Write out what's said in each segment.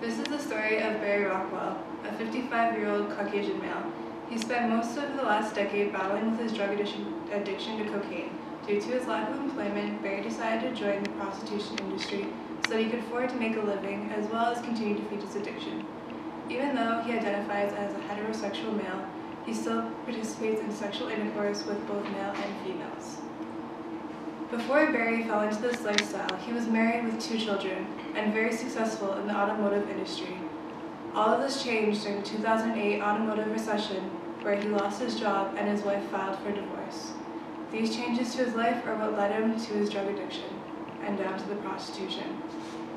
This is the story of Barry Rockwell, a 55-year-old Caucasian male. He spent most of the last decade battling with his drug addiction to cocaine. Due to his lack of employment, Barry decided to join the prostitution industry so that he could afford to make a living as well as continue to feed his addiction. Even though he identifies as a heterosexual male, he still participates in sexual intercourse with both male and females. Before Barry fell into this lifestyle, he was married with 2 children and very successful in the automotive industry. All of this changed during the 2008 automotive recession, where he lost his job and his wife filed for divorce. These changes to his life are what led him to his drug addiction and down to the prostitution.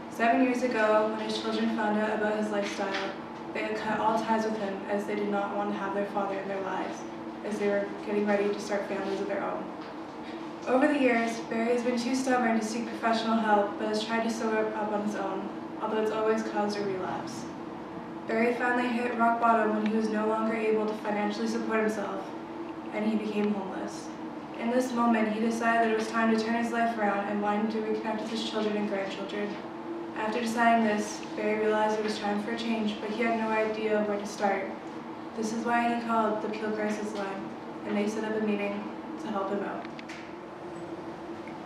7 years ago, when his children found out about his lifestyle, they had cut all ties with him as they did not want to have their father in their lives, as they were getting ready to start families of their own. Over the years, Barry has been too stubborn to seek professional help, but has tried to sober up on his own, although it's always caused a relapse. Barry finally hit rock bottom when he was no longer able to financially support himself, and he became homeless. In this moment, he decided that it was time to turn his life around and wanted to reconnect with his children and grandchildren. After deciding this, Barry realized it was time for a change, but he had no idea where to start. This is why he called the Appeal Crisis Line, and they set up a meeting to help him out.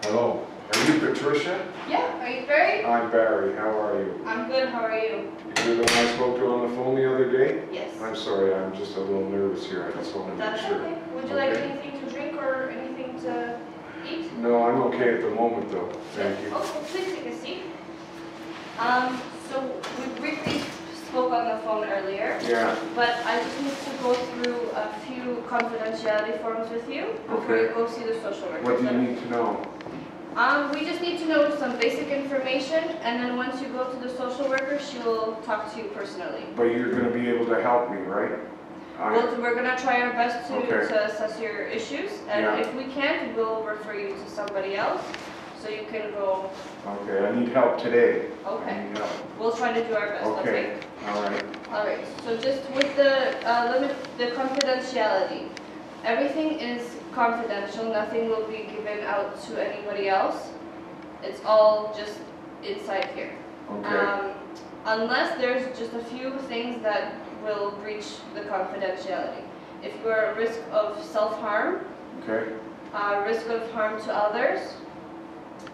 Hello. Are you Patricia? Yeah, are you Barry? I'm Barry. How are you? I'm good, how are you? You're the one I spoke to on the phone the other day? Yes. I'm sorry, I'm just a little nervous here. I just want to make That's sure. okay. Would you like anything to drink or anything to eat? No, I'm okay at the moment though. Thank you. Oh, please take a seat. So we briefly spoke on the phone earlier. Yeah. But I just need to go through a few confidentiality forms with you before Okay. you go see the social worker. What do you need to know? We just need to know some basic information, and then once you go to the social worker, she will talk to you personally. But you're going to be able to help me, right? We're going to try our best Okay. to assess your issues, and Yeah. if we can't, we'll refer you to somebody else, so you can go. Okay, I need help today. Okay. I need help. We'll try to do our best, okay? All right. All right, so just with the confidentiality, everything is confidential, nothing will be given out to anybody else. It's all just inside here. Okay. Unless there's just a few things that will breach the confidentiality. If you're at risk of self-harm, Okay. risk of harm to others,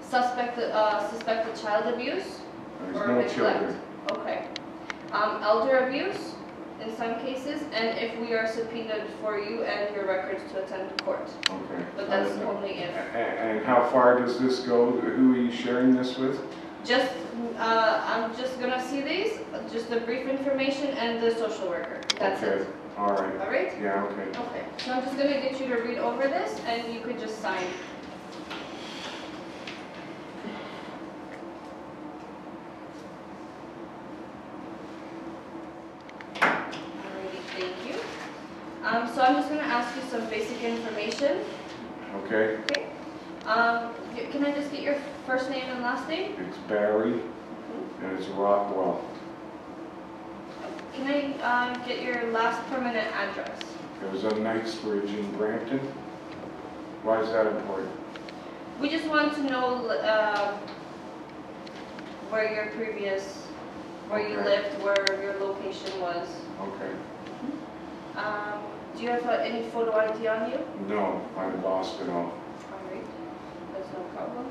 suspected child abuse, There's or no neglect. children. Okay. Elder abuse in some cases, and if we are subpoenaed for you and your records to attend court. Okay. But that's only if. And how far does this go? Who are you sharing this with? Just, I'm just gonna see these, just the brief information and the social worker. That's Okay. it. All right. All right? Yeah, okay. Okay. So I'm just gonna get you to read over this, and you could just sign. Alrighty, thank you. So I'm just gonna ask you some basic information. Okay. Okay. Can I just get your first name and last name? It's Barry and it's Rockwell. Can I get your last permanent address? It was on Knightsbridge in Brampton. Why is that important? We just want to know where your previous, where you Okay. lived, where your location was. Okay. Do you have any photo ID on you? No, I lost it all. Alright, that's no problem.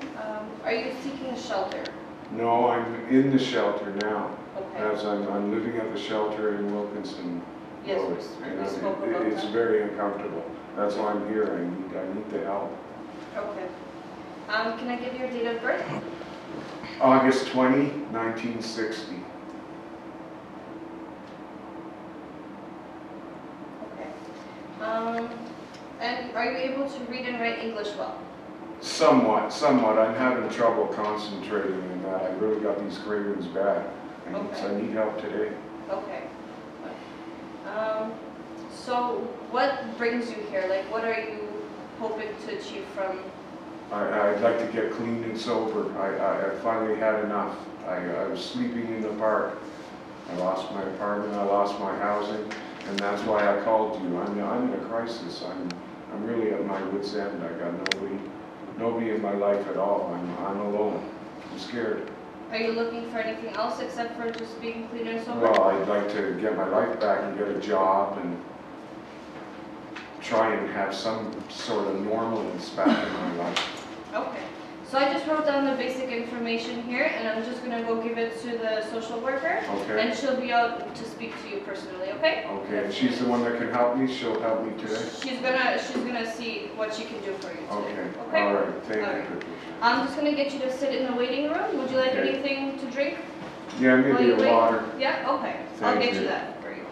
Are you seeking shelter? No, I'm in the shelter now. Okay. As I'm living at the shelter in Wilkinson. Yes, Road, we and spoke about it's that. very uncomfortable. That's why I'm here. I need the help. Okay. Can I give your date of birth? August 20, 1960. Okay. And are you able to read and write English well? Somewhat. I'm having trouble concentrating in that. I really got these cravings bad. Okay. I need help today. Okay. So what brings you here? Like, what are you hoping to achieve from? I'd like to get clean and sober. I finally had enough. I was sleeping in the park. I lost my apartment. I lost my housing, and that's why I called you. I'm in a crisis. I'm really at my wit's end. I got nobody in my life at all. I'm alone. I'm scared. Are you looking for anything else except for just being clean and sober? Well, I'd like to get my life back and get a job and try and have some sort of normalness back in my life. Okay. So I just wrote down the basic information here, and I'm just gonna go give it to the social worker, Okay. and she'll be out to speak to you personally. Okay? Okay, and she's the one that can help me, she'll help me today? She's gonna see what she can do for you today. Okay, all right, thank you, All right. Patricia. I'm just gonna get you to sit in the waiting room. Would you like Okay. anything to drink? Yeah, While maybe you a wait? water. Yeah? Okay. I'll Thank get you you. that for you.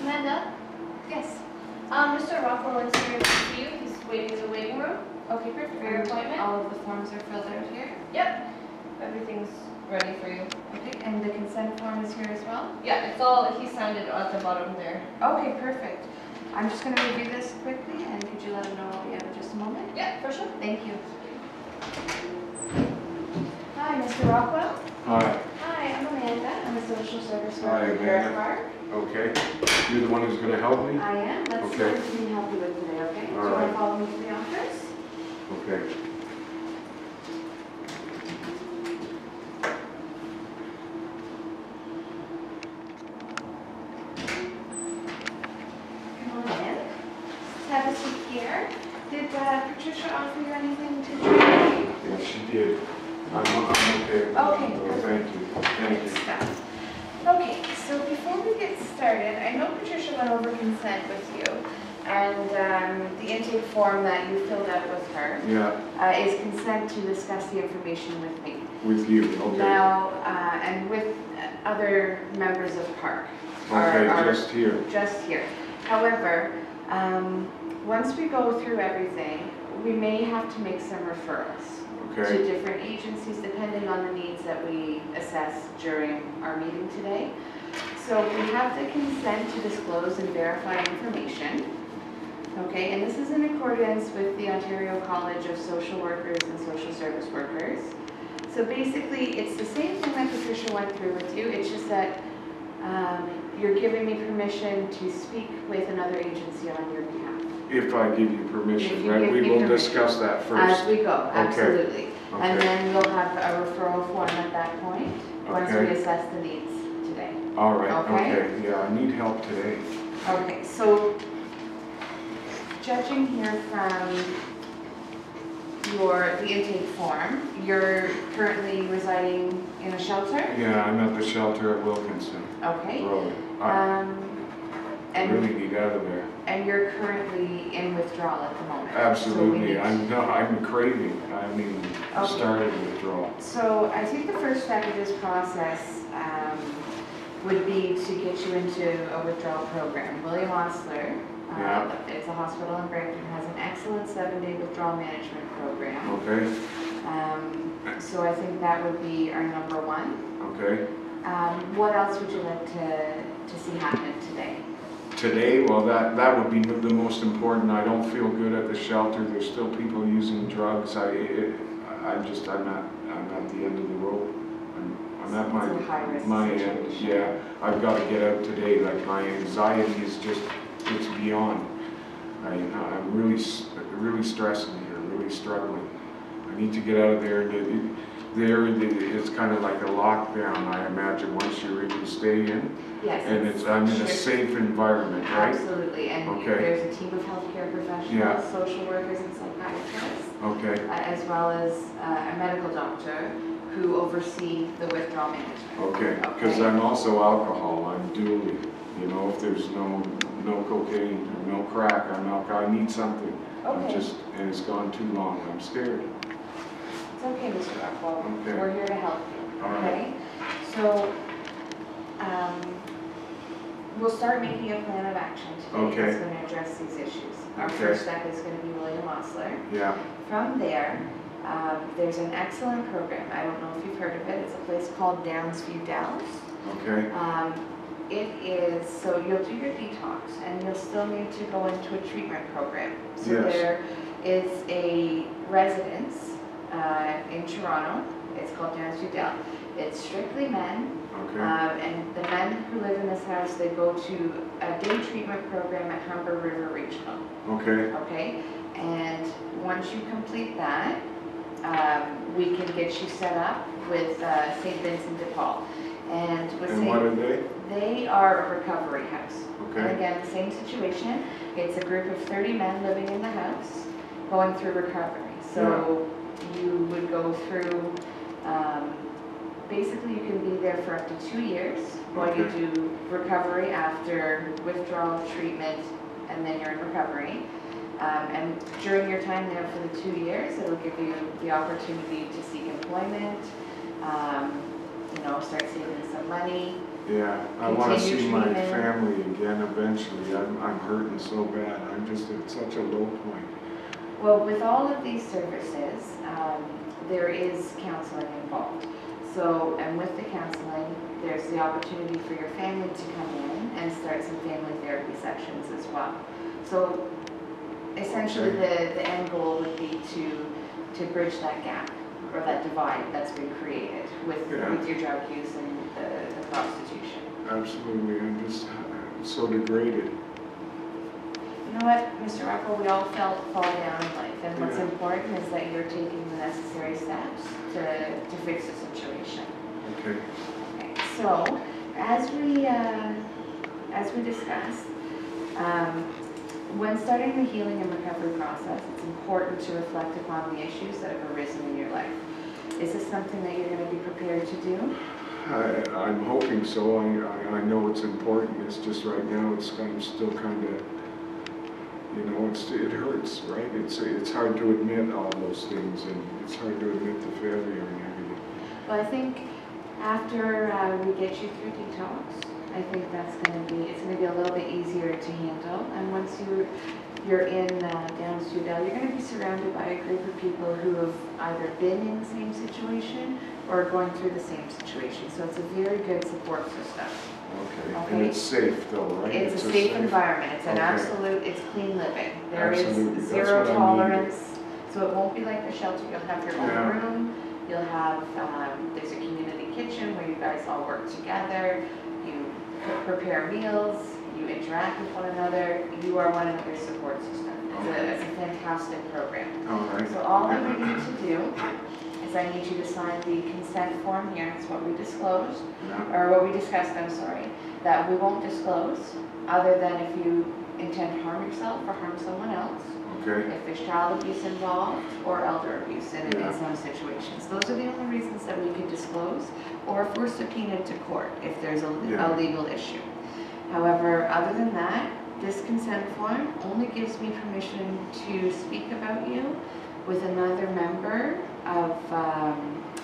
Amanda? Yes. Mr. Rockwell is here to see you. He's waiting in the waiting room. Okay, perfect. For your appointment? All of the forms are filled out here. Yep. Everything's ready for you. Okay, and the consent form is here as well? Yeah, it's all, he signed it at the bottom there. Okay, perfect. I'm just going to review this quickly, and could you let him know what we have in just a moment? Yeah, for sure. Thank you. Hi, Mr. Rockwell. Hi, Hi, I'm Amanda. I'm a social service Hi, worker here at Amanda. Park. okay. You're the one who's gonna help me? I am. Let's see Okay. what we can help you with today, okay? Do you All want right. to follow me to the office? Okay. Come on in. Just have a seat here. Did Patricia offer you anything to drink? Yeah, she did. I'm okay. Okay, Oh, perfect. thank you, thank Good you. stuff. Okay, so before we get started, I know Patricia went over consent with you, and the intake form that you filled out with her Yeah, is consent to discuss the information with me. with you, okay. Now, and with other members of PARC. Okay, are just here. just here. However, once we go through everything, we may have to make some referrals to Okay, different agencies depending on the needs that we assess during our meeting today. So we have the consent to disclose and verify information. Okay, and this is in accordance with the Ontario College of Social Workers and Social Service Workers. So basically, it's the same thing that Patricia went through with you. It's just that you're giving me permission to speak with another agency on your behalf. if I give you If permission, you right? give We me will permission. discuss that As first. we go, absolutely. And Okay, then you'll have a referral form at that point, once we Okay. assess the needs today. all right, Okay. okay. Yeah, I need help today. Okay, so judging here from the intake form, you're currently residing in a shelter? Yeah, I'm at the shelter at Wilkinson Okay. Road. I And really need out of there. you're currently in withdrawal at the moment? So we Absolutely, need- I'm craving, I mean, I Okay. started withdrawal. So I think the first step of this process would be to get you into a withdrawal program. William Osler, Yeah. it's a hospital in Brampton, has an excellent 7-day withdrawal management program. Okay, So I think that would be our number one. okay. What else would you like to see happen today? Today, well, that would be the most important. I don't feel good at the shelter. There's still people using drugs. I'm at the end of the road. I'm at It's a high-risk my end. situation. Yeah, I've got to get out today. Like my anxiety is just, it's beyond. I'm really stressing here, really struggling. I need to get out of there. It's kind of like a lockdown, I imagine, once you're in, you stay in. Yes. And I'm in a safe environment, right? Absolutely, and Okay. there's a team of healthcare professionals, Yeah. social workers and psychiatrists, Okay, as well as a medical doctor who oversee the withdrawal management. okay, because Okay. I'm also alcohol, I'm dually, you know, if there's no cocaine or no crack, I need something. Okay. And it's gone too long, I'm scared. It's okay, Mr. Rockwell. Okay. We're here to help you, All right. okay? So, we'll start making a plan of action today Okay. that's going to address these issues. Our Okay. first step is going to be William Osler. Yeah, From there, there's an excellent program. I don't know if you've heard of it. It's a place called Downsview Dells. okay, It is, so you'll do your detox and you'll still need to go into a treatment program. So Yes. there is a residence in Toronto. It's called Downsview Dell. It's strictly men. okay, And the men who live in this house, they go to a day treatment program at Humber River Regional. okay, Okay? And once you complete that, we can get you set up with St. Vincent de Paul. And with And what are they? They are a recovery house. And Okay, again, the same situation. It's a group of 30 men living in the house, going through recovery. So you would go through, basically you can be there for up to 2 years, while you Okay. do recovery after withdrawal, treatment, and then you're in recovery. And during your time there for the 2 years, it'll give you the opportunity to seek employment, start saving some money. yeah, I want to Continue see my treatment. family again eventually. I'm hurting so bad. I'm just at such a low point. Well, with all of these services, there is counseling involved. So, and with the counseling, there's the opportunity for your family to come in and start some family therapy sessions as well. So essentially the end goal would be to bridge that gap or that divide that's been created with your drug use and the prostitution. Absolutely, I'm just so degraded. You know what, Mr. Rockwell, we all fall down in life, and what's important is that you're taking the necessary steps to fix the situation. Okay, Okay, so as we discussed, when starting the healing and recovery process, it's important to reflect upon the issues that have arisen in your life. Is this something that you're going to be prepared to do? I'm hoping so. I know it's important. It's just right now I'm still kind of, it hurts, right? It's hard to admit all those things, and it's hard to admit the failure and everything. Well, I think after we get you through detox, I think it's going to be a little bit easier to handle. And once you're in Down Studel, you're going to be surrounded by a group of people who have either been in the same situation or are going through the same situation. So it's a very good support system. Okay. And it's safe though, right? It's a safe environment. It's an it's clean living. There Absolutely. is That's zero what I tolerance. So it won't be like the shelter. You'll have your own Yeah. room. You'll have, there's a community kitchen where you guys all work together. You prepare meals. You interact with one another. You are one another's support system. It's a fantastic program. All right. So all I would need to do is I need you to sign the consent form here. It's what we disclosed. Yeah. Or what we discussed, I'm sorry, that we won't disclose, other than if you intend to harm yourself or harm someone else, Okay. if there's child abuse involved, or elder abuse in Yeah. some situations. Those are the only reasons that we can disclose, or if we're subpoenaed to court, if there's a legal issue. However, other than that, this consent form only gives me permission to speak about you with another member of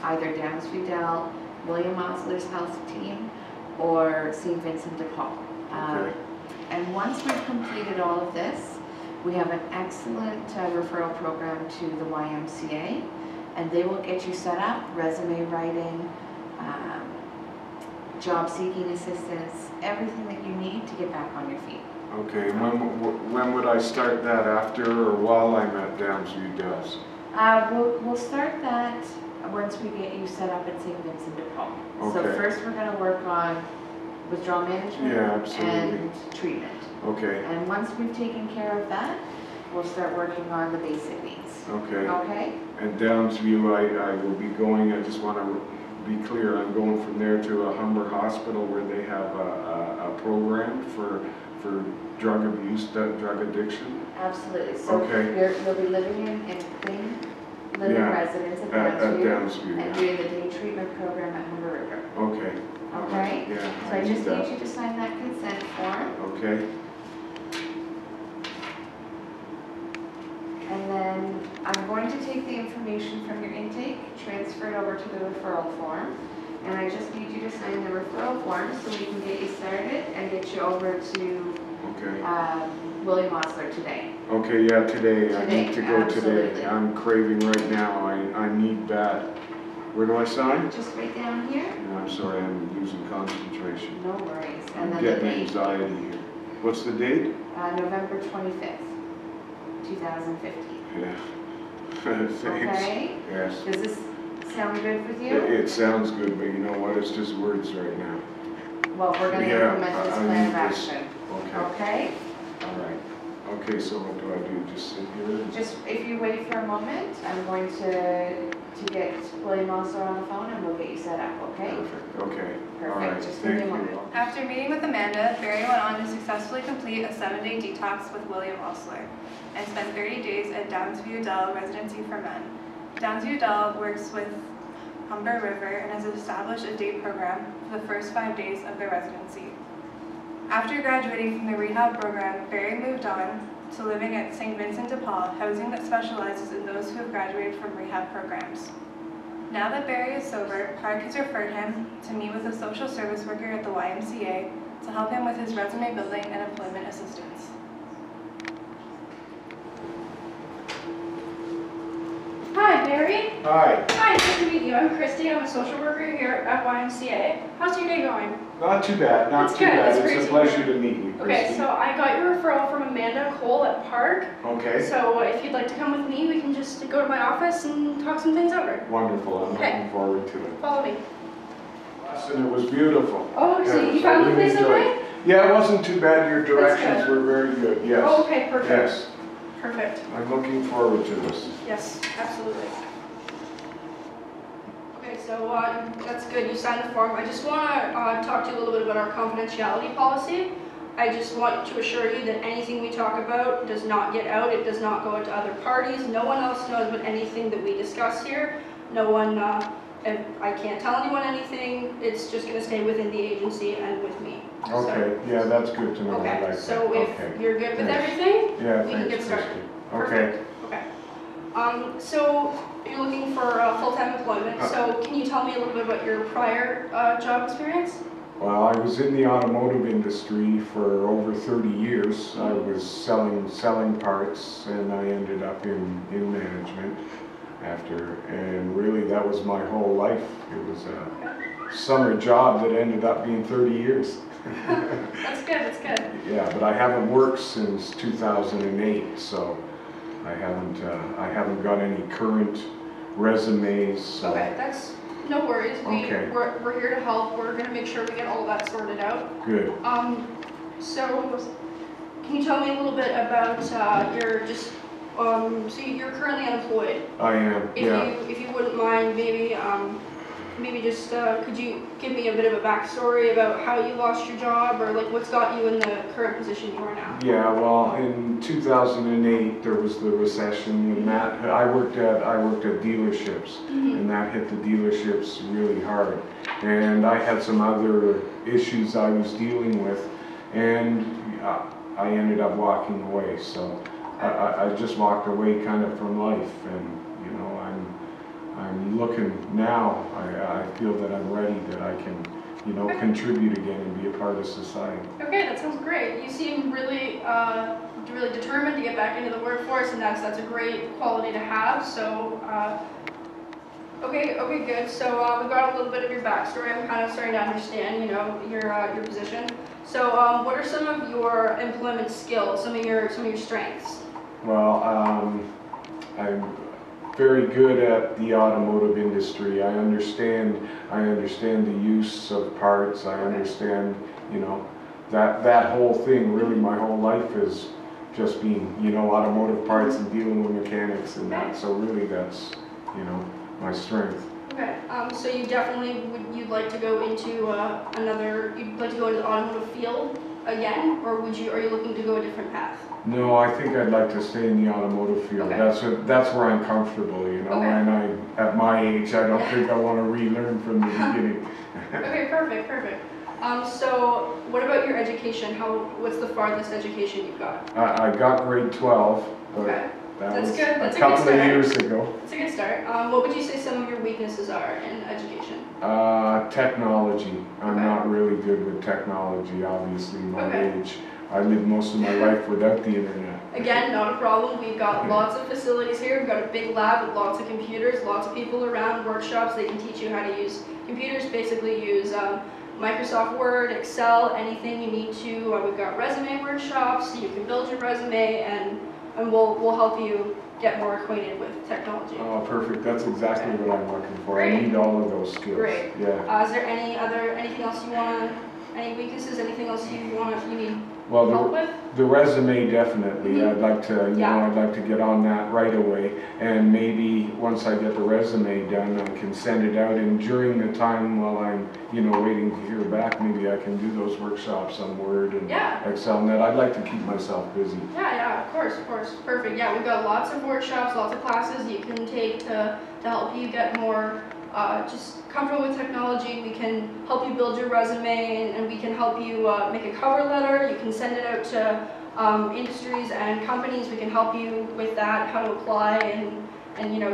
either Downs Fidel, William Osler's health team, or St. Vincent de Paul. Okay. And once we've completed all of this, we have an excellent referral program to the YMCA, and they will get you set up, resume writing, job seeking assistance, everything that you need to get back on your feet. Okay. When would I start that? After or while I'm at Downsview Dells? We'll start that once we get you set up at St. Vincent de Paul. So Okay. first we're going to work on withdrawal management Yeah, absolutely. and treatment. Okay. And once we've taken care of that, we'll start working on the basic needs. Okay. Okay? And Downsview, I will be going. I just want to be clear. I'm going from there to a Humber Hospital where they have a program for drug abuse, drug addiction. Absolutely. So Okay. you'll be living in clean living Yeah, residence at At Downsview Downsview, and yeah. doing the day treatment program at Humber River. Okay. Okay? Yeah. So I just need need you to sign that consent form. Okay. And then I'm going to take the information from your intake, transfer it over to the referral form. And I just need you to sign the referral form so we can get you started and get you over to Okay. William Osler today. Okay, yeah, today. I Today, need to go absolutely. today. I'm craving right now. I need that. Where do I sign? Just right down here. No, I'm sorry, I'm losing concentration. No worries. And I'm then the getting date, anxiety here. What's the date? November 25th, 2015. Yeah. Thanks. Okay? Yes. Does this sound good with you? It sounds good, but you know what? It's just words right now. Well, we're going to Yeah, implement this I plan of need this. action. Okay. Okay? All right. Okay, so what do I do? Just sit here? Just, if you wait for a moment, I'm going to get William also on the phone and we'll get you set up, okay? Perfect, okay. Perfect. All right, Just give me a thank moment. you. After meeting with Amanda, Barry went on to successfully complete a 7-day detox with William Osler and spent 30 days at Downsview Dell Residency for Men. Downsview Dell works with Humber River and has established a day program for the first 5 days of their residency. After graduating from the rehab program, Barry moved on to living at St. Vincent de Paul, housing that specializes in those who have graduated from rehab programs. Now that Barry is sober, Park has referred him to meet with a social service worker at the YMCA to help him with his resume building and employment assistance. Hi, Barry. Hi, Hi, nice to meet you. I'm Christy. I'm a social worker here at YMCA. How's your day going? not too bad, not That's too good, bad. that's It's great a to pleasure hear. to meet you, Okay, Christy. so I got your referral from Amanda Cole at Park. Okay, So if you'd like to come with me, we can just go to my office and talk some things over. wonderful. I'm Okay. looking forward to it. Follow me. And it was beautiful. Oh, so Yes, you found I the really place enjoyed okay? it. Yeah, it wasn't too bad. Your directions good. were very good, yes. Oh, okay, perfect. Yes, Perfect. I'm looking forward to this. Yes, absolutely. Okay, so that's good. You signed the form. I just want to talk to you a little bit about our confidentiality policy. I just want to assure you that anything we talk about does not get out. It does not go out to other parties. No one else knows about anything that we discuss here. No one, and I can't tell anyone anything. It's just going to stay within the agency and with me. Okay, yeah, that's good to know. I Okay, like that. so if Okay. you're good with Thanks. everything, Yeah, we can thanks, get started. Christy. Okay. Okay. So you're looking for full-time employment. So can you tell me a little bit about your prior job experience? Well, I was in the automotive industry for over 30 years. I was selling parts, and I ended up in management after, and really that was my whole life. It was a summer job that ended up being 30 years. That's good, that's good. Yeah, but I haven't worked since 2008, so I haven't got any current resumes. So. Okay, that's no worries. Okay. We're here to help. We're gonna make sure we get all that sorted out. Good. So can you tell me a little bit about your just so you're currently unemployed. I am. If you wouldn't mind, maybe just could you give me a bit of a backstory about how you lost your job or like what's got you in the current position you are now? Yeah, well, in 2008 there was the recession, and that I worked at dealerships, and that hit the dealerships really hard. And I had some other issues I was dealing with, and I ended up walking away. So I just walked away kind of from life, and you know I'm looking now. I feel that I'm ready, that I can, you know, contribute again and be a part of society. Okay, that sounds great. You seem really, really determined to get back into the workforce, and that's a great quality to have. So, okay, good. So we got a little bit of your backstory. I'm kind of starting to understand, you know, your position. So, what are some of your employment skills? Some of your strengths? Well, I'm very good at the automotive industry. I understand the use of parts. I understand, you know, that whole thing. Really, my whole life is just being, you know, automotive parts and dealing with mechanics and that. So really, that's, you know, my strength. Okay. So you definitely you'd like to go into you'd like to go into the automotive field again, or are you looking to go a different path? No, I think I'd like to stay in the automotive field. Okay. That's where I'm comfortable, you know. Okay. And at my age, I don't think I want to relearn from the beginning. Okay, perfect. So what about your education? What's the farthest education you've got? I got grade 12, but Okay. that That's was good. That's a a couple good of start. years ago. It's a good start. What would you say some of your weaknesses are in education? Technology. I'm Okay. not really good with technology, obviously, my Okay. age. I lived most of my life without the internet. Again, not a problem. We've got lots of facilities here. We've got a big lab with lots of computers, lots of people around, workshops. They can teach you how to use computers, basically use Microsoft Word, Excel, anything you need to. We've got resume workshops, so you can build your resume, and we'll help you get more acquainted with technology. Oh, perfect. That's exactly what I'm looking for. I Great. need all of those skills. Great. Yeah. Is there anything else you want to Any weaknesses? Anything else you need Well, help with? the resume definitely, Mhm. I'd like to, Yeah. I'd like to get on that right away. And maybe once I get the resume done, I can send it out, and during the time while I'm, waiting to hear back, maybe I can do those workshops on Word and Yeah. Excel, and that. I'd like to keep myself busy. Yeah, of course. Perfect. Yeah, we've got lots of workshops, lots of classes you can take to help you get more just comfortable with technology. We can help you build your resume, and we can help you make a cover letter. You can send it out to industries and companies. We can help you with that, how to apply, and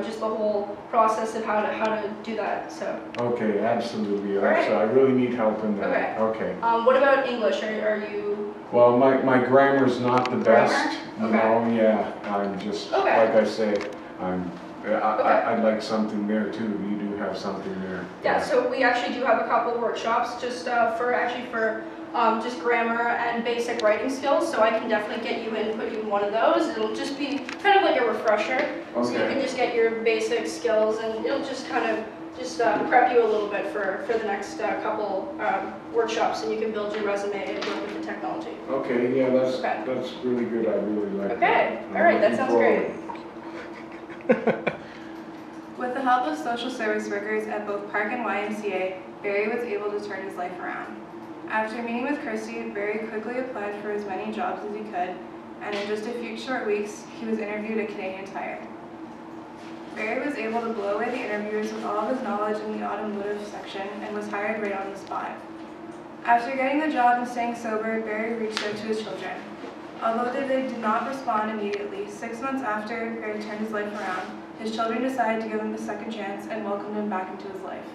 just the whole process of how to do that. So. Okay, absolutely. All right. I really need help in that. Okay. Okay. What about English? Are you? Well, my grammar's not the best. Grammar? Yeah. I'm just, Okay. like I say, I'd like something there too. You do have something there. Yeah, so we actually do have a couple of workshops just for just grammar and basic writing skills. So I can definitely get you in, put you in one of those. It'll just be kind of like a refresher. So you can just get your basic skills, and it'll just kind of prep you a little bit for the next couple workshops, and you can build your resume and work with the technology. Okay, yeah, that's really good. I really like that. Okay, all right, that sounds great. With the help of social service workers at both Park and YMCA, Barry was able to turn his life around. After meeting with Kirsty, Barry quickly applied for as many jobs as he could, and in just a few short weeks, he was interviewed at Canadian Tire. Barry was able to blow away the interviewers with all of his knowledge in the automotive section and was hired right on the spot. After getting the job and staying sober, Barry reached out to his children. Although they did not respond immediately, 6 months after Barry turned his life around, his children decided to give him a second chance and welcomed him back into his life.